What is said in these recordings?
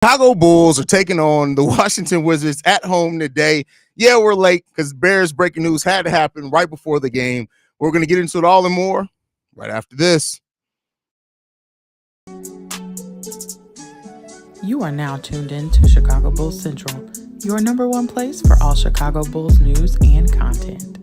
Chicago Bulls are taking on the Washington Wizards at home today. Yeah, we're late because Bears breaking news had to happen right before the game. We're going to get into it all and more right after this. You are now tuned in to Chicago Bulls Central, your number one place for all Chicago Bulls news and content.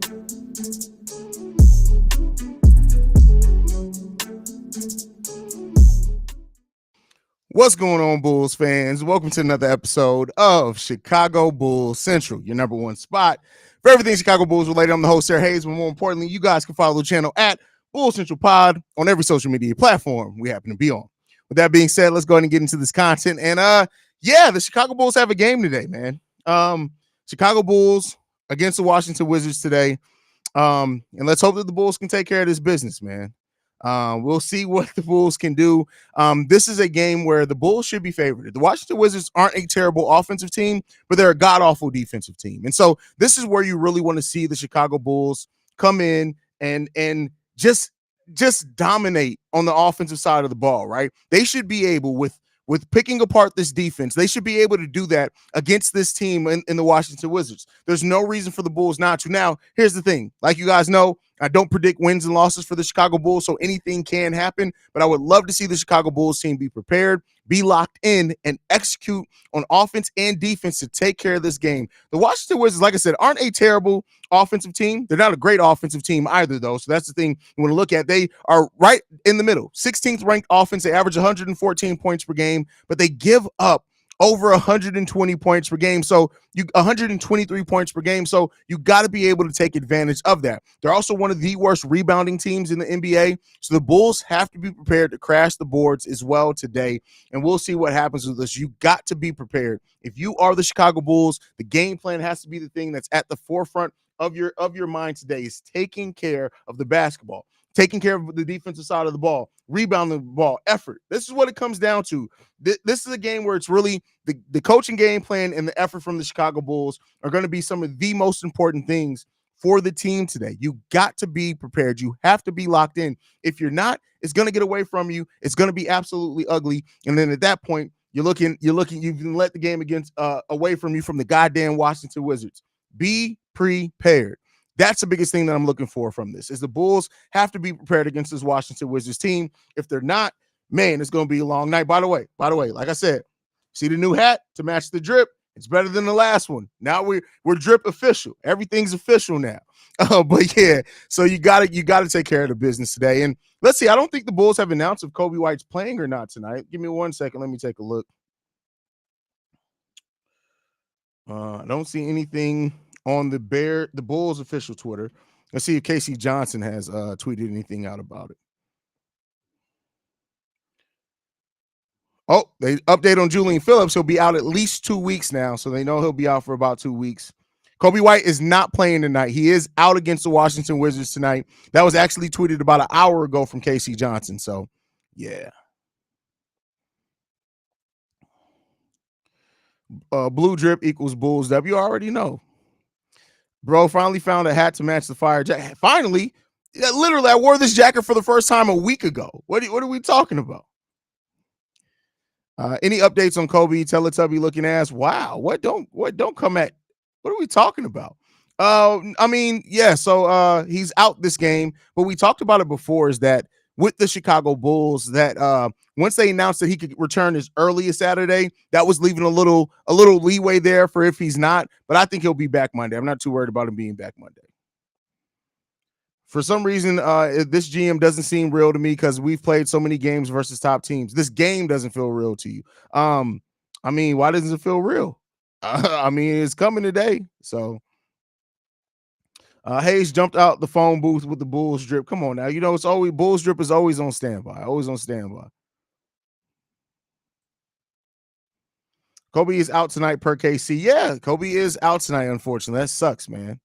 What's going on, Bulls fans? Welcome to another episode of Chicago Bulls Central, your number one spot for everything Chicago Bulls related. I'm the host, Haize, but more importantly, you guys can follow the channel at Bulls Central Pod on every social media platform we happen to be on. With that being said, let's go ahead and get into this content. And the Chicago Bulls have a game today, man. Chicago Bulls against the Washington Wizards today. And let's hope that the Bulls can take care of this business, man. We'll see what the Bulls can do. This is a game where the Bulls should be favored. The Washington Wizards aren't a terrible offensive team, but they're a god-awful defensive team. And so this is where you really want to see the Chicago Bulls come in and just dominate on the offensive side of the ball, right? They should be able, with picking apart this defense, they should be able to do that against this team in the Washington Wizards. There's no reason for the Bulls not to. Now, here's the thing. Like you guys know, I don't predict wins and losses for the Chicago Bulls, so anything can happen, but I would love to see the Chicago Bulls team be prepared, be locked in, and execute on offense and defense to take care of this game. The Washington Wizards, like I said, aren't a terrible offensive team. They're not a great offensive team either, though, so that's the thing you want to look at. They are right in the middle, 16th ranked offense. They average 114 points per game, but they give up over 120 points per game. So 123 points per game. So you got to be able to take advantage of that. They're also one of the worst rebounding teams in the NBA. So the Bulls have to be prepared to crash the boards as well today. And we'll see what happens with this. You got to be prepared. If you are the Chicago Bulls, the game plan has to be the thing that's at the forefront of your mind today, is taking care of the basketball, taking care of the defensive side of the ball, rebounding the ball, effort. This is what it comes down to. This is a game where it's really the coaching game plan and the effort from the Chicago Bulls are going to be some of the most important things for the team today. You got to be prepared. You have to be locked in. If you're not, it's going to get away from you. It's going to be absolutely ugly. And then at that point, you've let the game away from you from the goddamn Washington Wizards. Be prepared. That's the biggest thing that I'm looking for from this, is the Bulls have to be prepared against this Washington Wizards team. If they're not, man, it's going to be a long night. By the way, like I said, see the new hat to match the drip? It's better than the last one. Now we're drip official. Everything's official now. But yeah, so you got to take care of the business today. And let's see, I don't think the Bulls have announced if Coby White's playing or not tonight. Give me 1 second. Let me take a look. I don't see anything on the Bulls official Twitter. Let's see if Casey Johnson has tweeted anything out about it. Oh, they update on Julian Phillips. He'll be out at least 2 weeks now, so they know he'll be out for about 2 weeks. Coby White is not playing tonight. He is out against the Washington Wizards tonight. That was actually tweeted about an hour ago from Casey Johnson. So, yeah. Blue drip equals Bulls W. You already know. Bro finally found a hat to match the fire jacket. Finally, literally, I wore this jacket for the first time a week ago. What are we talking about? Any updates on Coby? Teletubby looking ass. Wow, what don't come at? What are we talking about? So he's out this game, but we talked about it before, is that with the Chicago Bulls, that once they announced that he could return as early as Saturday, that was leaving a little leeway there for if he's not. But I think he'll be back Monday. I'm not too worried about him being back Monday. For some reason, this GM doesn't seem real to me because we've played so many games versus top teams. This game doesn't feel real to you. Why doesn't it feel real? It's coming today. So Haize jumped out the phone booth with the Bulls drip. Come on now. It's always Bulls drip is always on standby. Always on standby. Coby is out tonight per KC. Yeah, Coby is out tonight, unfortunately. That sucks, man.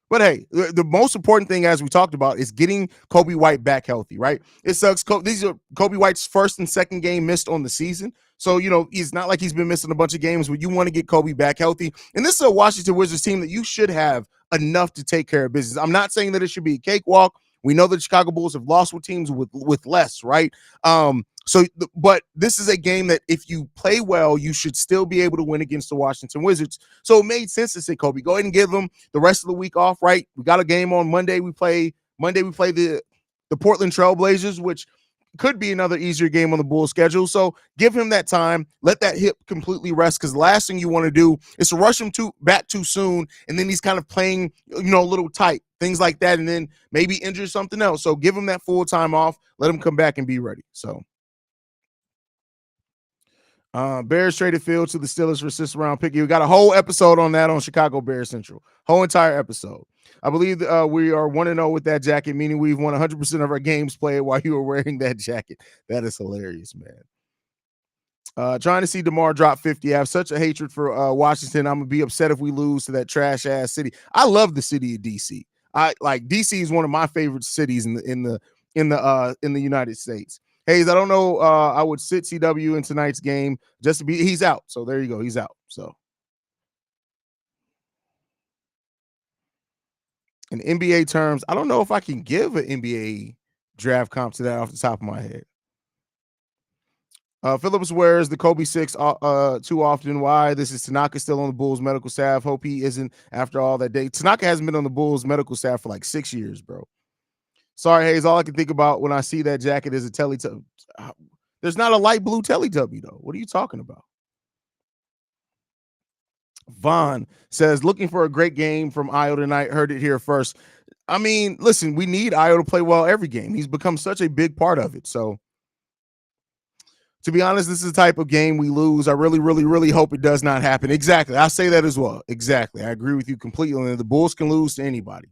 But hey, the most important thing, as we talked about, is getting Coby White back healthy, right? It sucks. These are Coby White's first and second game missed on the season. So, he's not like he's been missing a bunch of games, but you want to get Coby back healthy. And this is a Washington Wizards team that you should have enough to take care of business. I'm not saying that it should be a cakewalk. We know that Chicago Bulls have lost with teams with less, right? But this is a game that if you play well, you should still be able to win against the Washington Wizards. So it made sense to say, Kobe, go ahead and give them the rest of the week off, right? We got a game on Monday. We play the Portland Trailblazers, which could be another easier game on the Bulls schedule. So give him that time. Let that hip completely rest, because the last thing you want to do is to rush him back too soon, and then he's kind of playing, a little tight, things like that, and then maybe injure something else. So give him that full time off. Let him come back and be ready. So Bears traded Fields to the Steelers for sixth round pick. We got a whole episode on that on Chicago Bears Central. Whole entire episode. I believe we are 1-0 with that jacket, meaning we've won 100% of our games played while you were wearing that jacket. That is hilarious, man. Trying to see DeMar drop 50. I have such a hatred for Washington. I'm gonna be upset if we lose to that trash ass city. I love the city of DC. DC is one of my favorite cities in the United States. Haize, I don't know. I would sit CW in tonight's game just to be. He's out. So there you go. He's out. So in NBA terms, I don't know if I can give an NBA draft comp to that off the top of my head. Phillips wears the Kobe 6 too often. Why? This is Tanaka still on the Bulls medical staff. Hope he isn't after all that day. Tanaka hasn't been on the Bulls medical staff for like 6 years, bro. Sorry, Haize. All I can think about when I see that jacket is a Teletubby. There's not a light blue Teletubby, though. What are you talking about? Vaughn says, looking for a great game from Io tonight. Heard it here first. I mean, listen, we need Io to play well every game. He's become such a big part of it. So, to be honest, this is the type of game we lose. I really, really, really hope it does not happen. Exactly. I say that as well. Exactly. I agree with you completely. The Bulls can lose to anybody.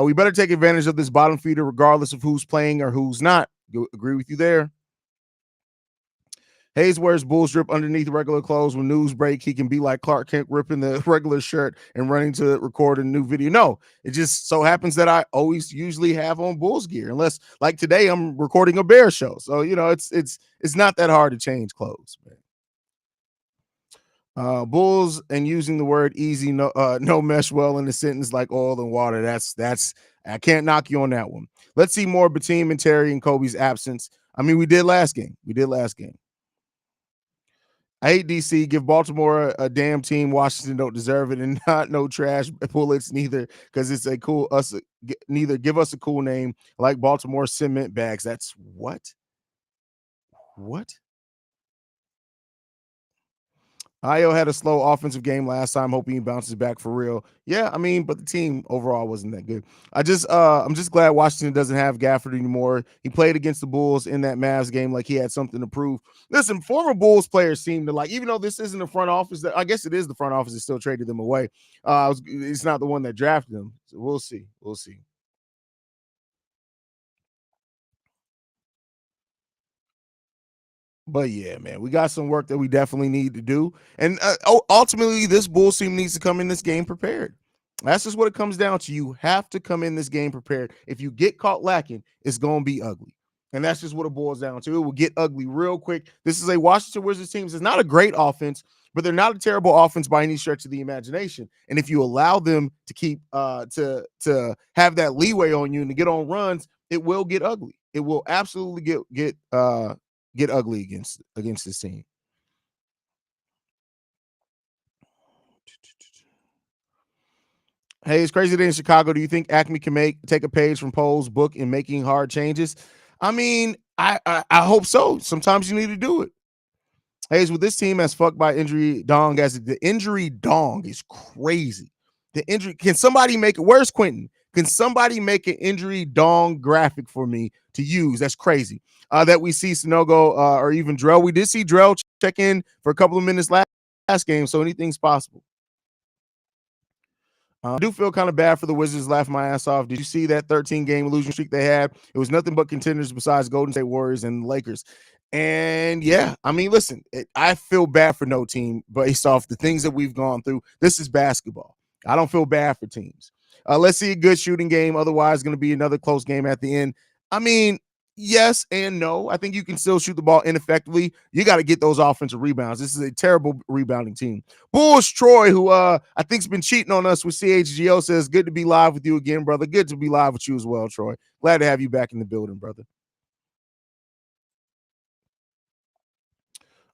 We better take advantage of this bottom feeder regardless of who's playing or who's not. Agree with you there. Haize wears Bulls drip underneath regular clothes. When news break, he can be like Clark Kent ripping the regular shirt and running to record a new video. No, it just so happens that I always usually have on Bulls gear, unless like today I'm recording a Bear show. So it's not that hard to change clothes, man. Bulls and using the word easy no mesh well in the sentence like oil and water. That's I can't knock you on that one. Let's see more Batum and Terry and Kobe's absence. I mean, we did last game. I hate DC. Give Baltimore a damn team. Washington don't deserve it, and not no trash bullets neither, because it's neither. Give us a cool name like Baltimore cement bags. That's what. Io had a slow offensive game last time, hoping he bounces back for real. Yeah, I mean, but the team overall wasn't that good. I'm just glad Washington doesn't have Gafford anymore. He played against the Bulls in that Mavs game like he had something to prove. Listen, former Bulls players seem to like, even though this isn't the front office, I guess it is the front office that still traded them away. It's not the one that drafted them. So we'll see. But yeah, man, we got some work that we definitely need to do. And ultimately, this Bulls team needs to come in this game prepared. That's just what it comes down to. You have to come in this game prepared. If you get caught lacking, it's going to be ugly. And that's just what it boils down to. It will get ugly real quick. This is a Washington Wizards team. It's not a great offense, but they're not a terrible offense by any stretch of the imagination. And if you allow them to keep to have that leeway on you and to get on runs, it will get ugly. It will absolutely get ugly against this team. Hey, it's crazy day in Chicago. Do you think Acme can take a page from Pole's book in making hard changes? I mean, I hope so. Sometimes you need to do it. Haize, with this team as fucked by injury dong, as the injury dong is crazy. The injury, can somebody make it? Where's Quentin? Can somebody make an injury dong graphic for me to use? That's crazy. That we see Sanogo or even Drell. We did see Drell check in for a couple of minutes last game, so anything's possible. I do feel kind of bad for the Wizards laughing my ass off. Did you see that 13-game losing streak they had? It was nothing but contenders besides Golden State Warriors and the Lakers. And yeah, I mean, listen, I feel bad for no team based off the things that we've gone through. This is basketball. I don't feel bad for teams. Let's see a good shooting game. Otherwise, it's going to be another close game at the end. I mean, yes and no. I think you can still shoot the ball ineffectively. You got to get those offensive rebounds. This is a terrible rebounding team. Bulls Troy, who I think's been cheating on us with CHGO, says, good to be live with you again, brother. Good to be live with you as well, Troy. Glad to have you back in the building, brother.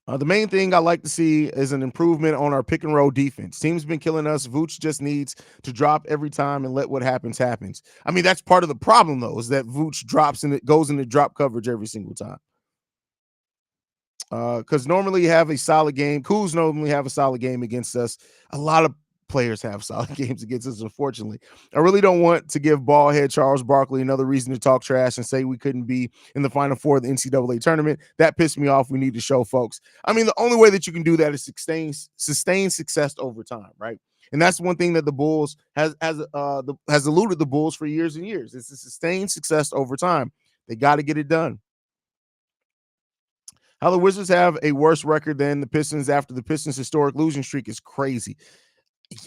The main thing I like to see is an improvement on our pick and roll defense. Team's been killing us. Vooch just needs to drop every time and let what happens happens. I mean, that's part of the problem though, is that Vooch drops and it goes into drop coverage every single time. Because normally you have a solid game. Kuz normally have a solid game against us. A lot of players have solid games against us, unfortunately. I really don't want to give ballhead Charles Barkley another reason to talk trash and say we couldn't be in the Final Four of the NCAA tournament. That pissed me off. We need to show folks. I mean, the only way that you can do that is sustain success over time, right? And that's one thing that the Bulls has eluded the Bulls for years and years. It's to sustain success over time. They got to get it done. How the Wizards have a worse record than the Pistons after the Pistons' historic losing streak is crazy.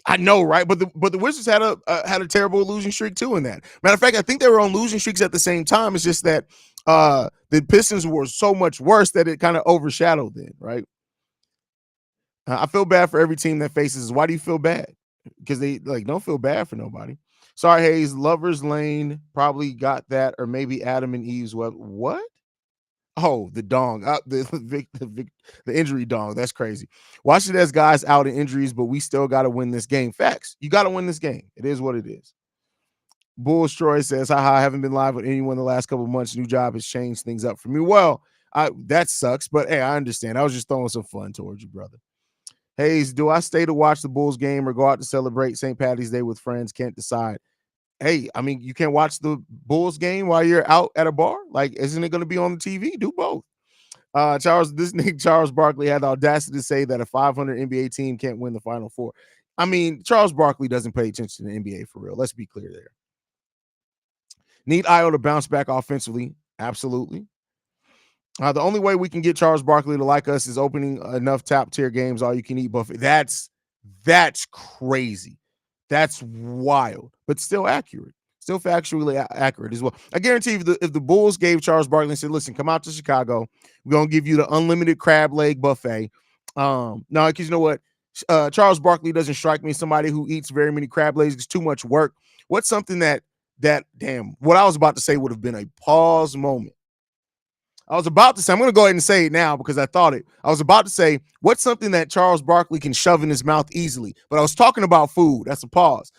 I know, right? But the Wizards had a terrible losing streak too. In that matter of fact, I think they were on losing streaks at the same time. It's just that the Pistons were so much worse that it kind of overshadowed them, right? I feel bad for every team that faces. Why do you feel bad? Because they don't feel bad for nobody. Sorry, Haize. Lover's Lane probably got that, or maybe Adam and Eve's web. What? Oh, the dong, the injury dong. That's crazy. Washington has guys out in injuries, but we still got to win this game. Facts. You got to win this game. It is what it is. Bulls Troy says, haha, I haven't been live with anyone the last couple of months. New job has changed things up for me. Well, that sucks, but hey, I understand. I was just throwing some fun towards you, brother. Haize, do I stay to watch the Bulls game or go out to celebrate St. Patty's Day with friends? Can't decide. Hey, I mean, you can't watch the Bulls game while you're out at a bar. Like, isn't it going to be on the TV? Do both. Charles Barkley had the audacity to say that a 500 NBA team can't win the Final Four. I mean, Charles Barkley doesn't pay attention to the NBA for real. Let's be clear there. Need Io to bounce back offensively? Absolutely. The only way we can get Charles Barkley to like us is opening enough top tier games, all you can eat buffet. That's crazy. That's wild, but still accurate. Still factually accurate as well. I guarantee if the Bulls gave Charles Barkley and said, listen, come out to Chicago, we're going to give you the unlimited crab leg buffet. No, because you know what? Charles Barkley doesn't strike me as somebody who eats very many crab legs. It's too much work. What's something that what I was about to say would have been a pause moment. I was about to say, I'm going to go ahead and say it now because I thought it. I was about to say, what's something that Charles Barkley can shove in his mouth easily? But I was talking about food. That's a pause.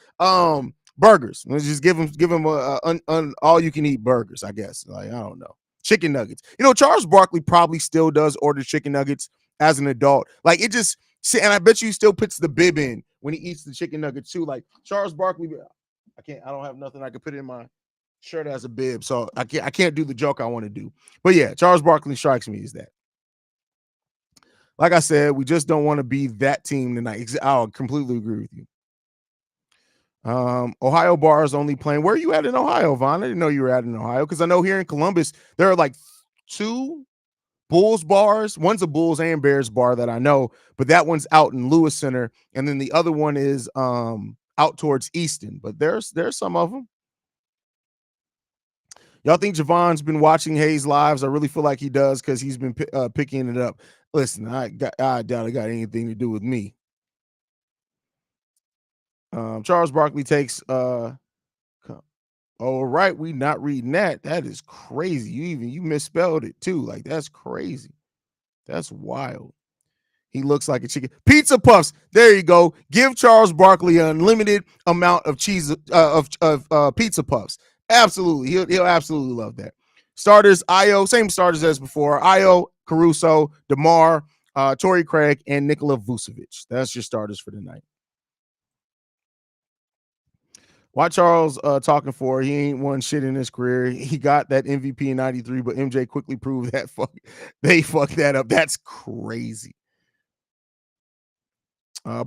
Burgers. Let's just give him all you can eat burgers, I guess. Like, I don't know. Chicken nuggets. You know, Charles Barkley probably still does order chicken nuggets as an adult. Like, it just, and I bet you he still puts the bib in when he eats the chicken nuggets too. Like, Charles Barkley, I don't have nothing I could put in my shirt as a bib, so I can't do the joke I want to do. But yeah, Charles Barkley strikes me as that. Like I said, we just don't want to be that team tonight. I'll completely agree with you. Ohio bars only playing. Where are you at in Ohio, Vaughn? I didn't know you were at in Ohio because I know here in Columbus there are like 2 Bulls bars. One's a Bulls and Bears bar that I know, but that one's out in Lewis Center, and then the other one is out towards Easton. But there's some of them. Y'all think Javon's been watching Haize lives? I really feel like he does because he's been picking it up. Listen, I doubt it got anything to do with me. Charles Barkley takes all right, we not reading that. That is crazy. You misspelled it too. Like, that's crazy. That's wild. He looks like a chicken. Pizza puffs. There you go. Give Charles Barkley an unlimited amount of cheese of pizza puffs. Absolutely. He'll absolutely love that. Starters, Io, same starters as before. Io, Caruso, DeMar, Torrey Craig, and Nikola Vucevic. That's your starters for tonight. Why Charles talking for? He ain't won shit in his career. He got that MVP in 93, but MJ quickly proved that they fucked that up. That's crazy.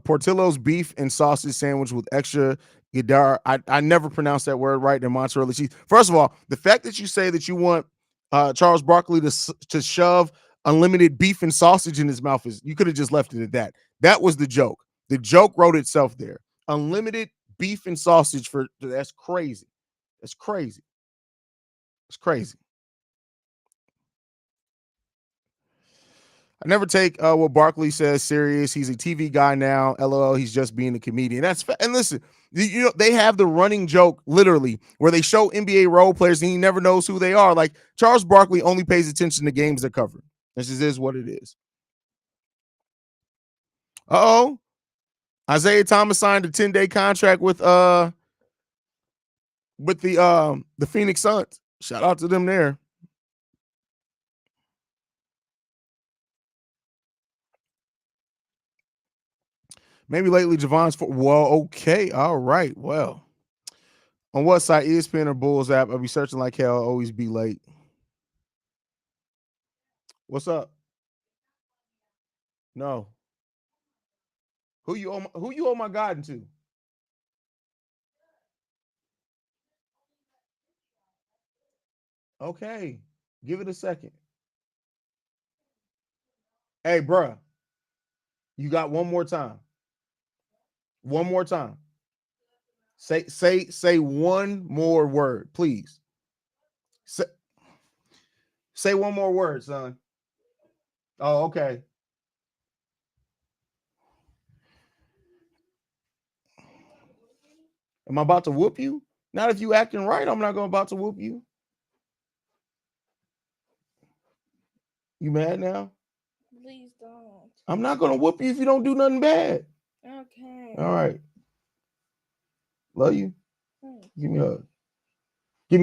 Portillo's beef and sausage sandwich with extra Gadar. I never pronounced that word right. And mozzarella cheese. First of all, the fact that you say that you want Charles Barkley to shove unlimited beef and sausage in his mouth you could have just left it at that. That was the joke. The joke wrote itself there. Unlimited beef and sausage that's crazy. That's crazy. It's crazy. I never take what Barkley says serious. He's a TV guy now. LOL. He's just being a comedian. And listen, you know, they have the running joke literally where they show NBA role players and he never knows who they are. Like, Charles Barkley only pays attention to games they're covering. This is what it is. Uh-oh. Isaiah Thomas signed a 10-day contract with the Phoenix Suns. Shout out to them there. Maybe lately Javon's well, okay. All right. Well. On what site? ESPN or Bulls app? I'll be searching like hell. I'll always be late. What's up? No. Who you owe my guidance to? Okay. Give it a second. Hey, bruh. You got one more time. One more time. Say one more word, please. Say one more word, son. Oh, okay. Am I about to whoop you? Not if you acting right. I'm not about to whoop you. You mad now? Please don't. I'm not gonna whoop you if you don't do nothing bad. Okay. All right. Love you. Give me a hug. Give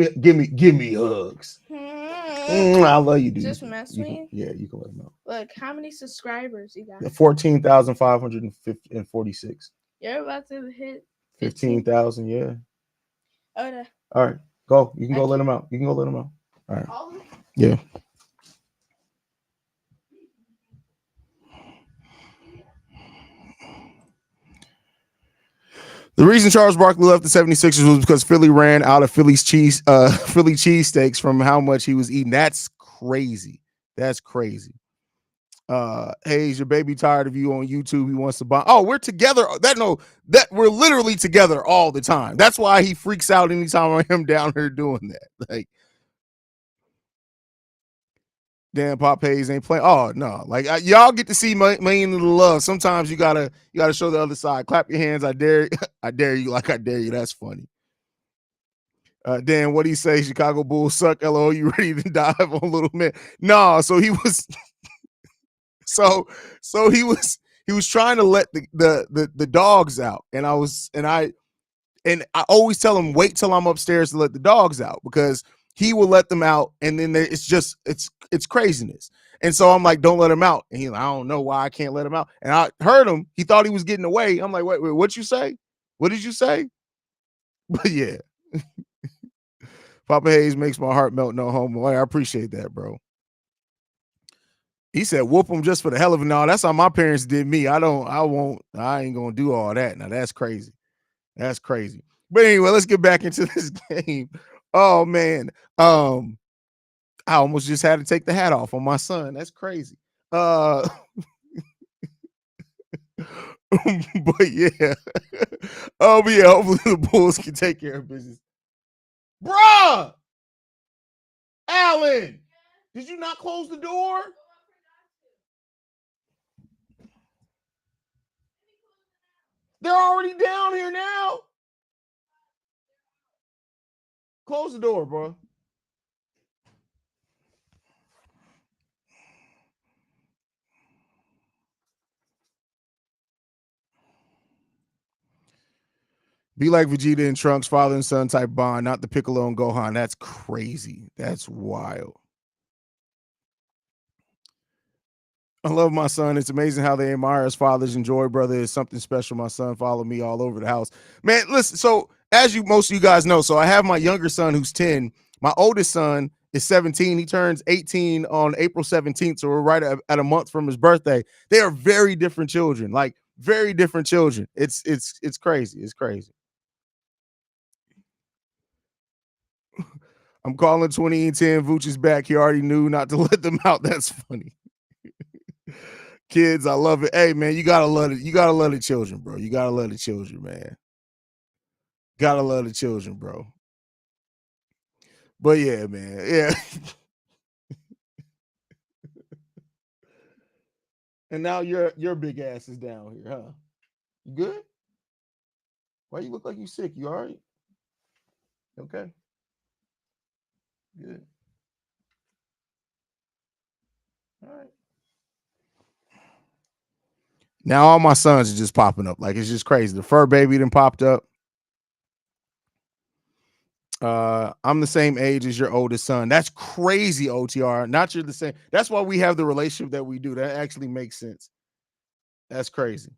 me hugs. I love you, dude. Just mess with me? Yeah, you can let them know. Look, how many subscribers you got? 14,546. You're about to hit 15,000, yeah. Okay. All right. Go. You can go let them out. You can go let them out. All right. Yeah. The reason Charles Barkley left the 76ers was because Philly ran out of Philly cheesesteaks from how much he was eating. That's crazy. That's crazy. Hey, is your baby tired of you on YouTube? He wants to buy. Oh, we're together. That we're literally together all the time. That's why he freaks out anytime I am down here doing that. Like, damn, Pop Haize ain't playing. Oh no, like y'all get to see million of the love. Sometimes you gotta show the other side. Clap your hands. I dare I dare you. Like I dare you. That's funny. Dan, what do you say? Chicago Bulls suck. LO, you ready to dive on a little man? No, so he was so he was trying to let the dogs out. And I always tell him, wait till I'm upstairs to let the dogs out, because he will let them out, and then it's craziness. And so I'm like, don't let him out. And he's like, I don't know why I can't let him out. And I heard him. He thought he was getting away. I'm like, wait, what you say? What did you say? But yeah. Papa Haize makes my heart melt, no homo. I appreciate that, bro. He said, whoop him just for the hell of it. No, that's how my parents did me. I ain't gonna do all that. Now that's crazy. That's crazy. But anyway, let's get back into this game. Oh man. I almost just had to take the hat off on my son. That's crazy. But yeah. But yeah, hopefully the Bulls can take care of business. Bruh! Allen! Did you not close the door? They're already down here now. Close the door, bro. Be like Vegeta and Trunks, father and son type bond, not the Piccolo and Gohan. That's crazy. That's wild. I love my son. It's amazing how they admire his fathers, and Joy Brother is something special. My son followed me all over the house. Man, listen, so as most of you guys know, so I have my younger son who's 10. My oldest son is 17. He turns 18 on April 17th. So we're right at a month from his birthday. They are very different children, like very different children. It's crazy. It's crazy. I'm calling 2010. Vooch is back. He already knew not to let them out. That's funny. Kids, I love it. Hey, man, you gotta love it. You gotta love the children, bro. You gotta love the children, man. Gotta love the children, bro. But yeah, man. Yeah. And now your big ass is down here, huh? You good? Why you look like you sick? You all right? Okay. Good. All right. Now all my sons are just popping up. Like, it's just crazy. The fur baby then popped up. I'm the same age as your oldest son. That's crazy, OTR. Not you're the same. That's why we have the relationship that we do. That actually makes sense. That's crazy.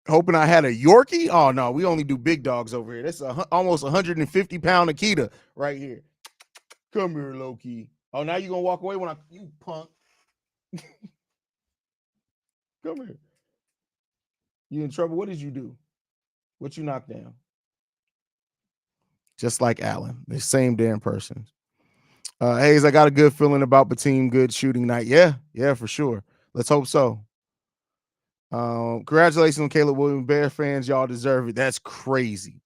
Hoping I had a Yorkie. Oh no, we only do big dogs over here. That's almost 150-pound Akita right here. Come here, Loki. Oh, now you gonna walk away when you punk. Come here. You in trouble? What did you do? What you knocked down? Just like Allen, the same damn person. Haize, I got a good feeling about the team. Good shooting night. Yeah, for sure. Let's hope so. Congratulations on Caleb Williams. Bear fans, y'all deserve it. That's crazy.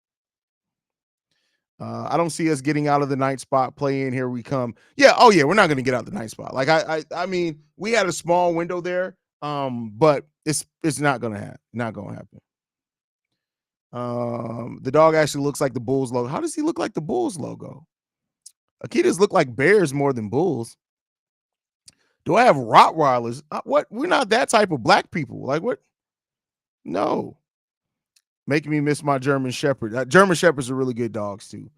I don't see us getting out of the ninth spot. Play in, here we come. Yeah, oh yeah, we're not going to get out the ninth spot. Like I mean, we had a small window there, but it's not going to happen. Not going to happen. The dog actually looks like the Bulls logo. How does he look like the Bulls logo? Akitas look like bears more than bulls. Do I have Rottweilers? What? We're not that type of black people. Like what? No. Making me miss my German Shepherd. German Shepherds are really good dogs too.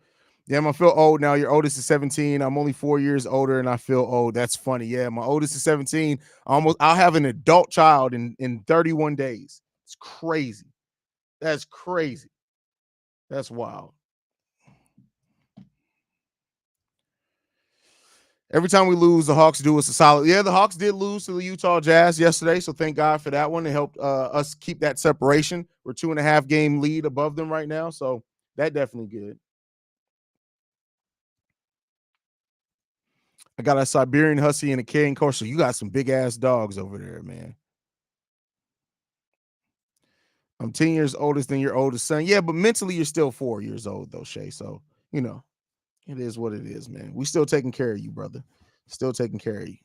Yeah, I feel old now. Your oldest is 17. I'm only 4 years older and I feel old. That's funny. Yeah, my oldest is 17. I'll have an adult child in 31 days. It's crazy. That's crazy. That's wild. Every time we lose, the Hawks do us a solid. Yeah, the Hawks did lose to the Utah Jazz yesterday, so thank God for that one. It helped us keep that separation. We're 2.5 game lead above them right now, so that definitely good. I got a Siberian Husky and a Cane Corso. You got some big ass dogs over there, man. I'm 10 years older than your oldest son. Yeah, but mentally you're still 4 years old though, Shay. So you know, it is what it is, man. We still taking care of you, brother. Still taking care of you.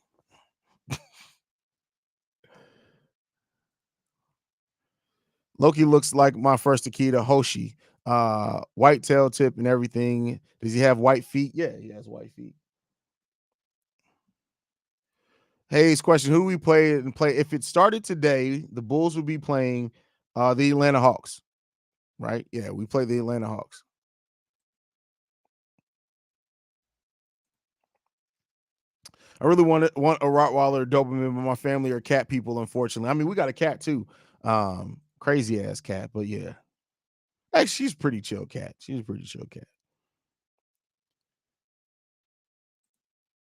Loki looks like my first Akita, Hoshi. White tail tip and everything. Does he have white feet? Yeah, he has white feet. Haize question: who we play and play? If it started today, the Bulls would be playing the Atlanta Hawks, right? Yeah, we play the Atlanta Hawks. I really want a Rottweiler, Doberman, but my family are cat people, unfortunately. I mean, we got a cat too. Crazy ass cat, but yeah. Actually, she's a pretty chill cat. She's a pretty chill cat.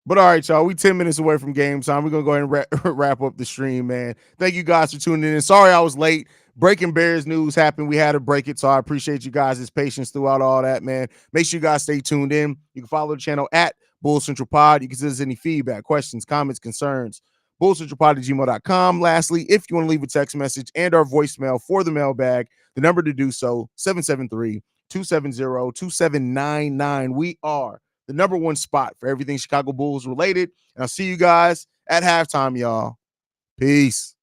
But all right, y'all, we 10 minutes away from game time. We're going to go ahead and wrap up the stream, man. Thank you guys for tuning in. Sorry I was late. Breaking Bears news happened. We had to break it, so I appreciate you guys' patience throughout all that, man. Make sure you guys stay tuned in. You can follow the channel at Bull Central Pod. You can send us any feedback, questions, comments, concerns, bullcentralpod@gmail.com. Lastly, if you want to leave a text message and our voicemail for the mailbag, the number to do so, 773-270-2799. We are the number one spot for everything Chicago Bulls related. And I'll see you guys at halftime, y'all. Peace.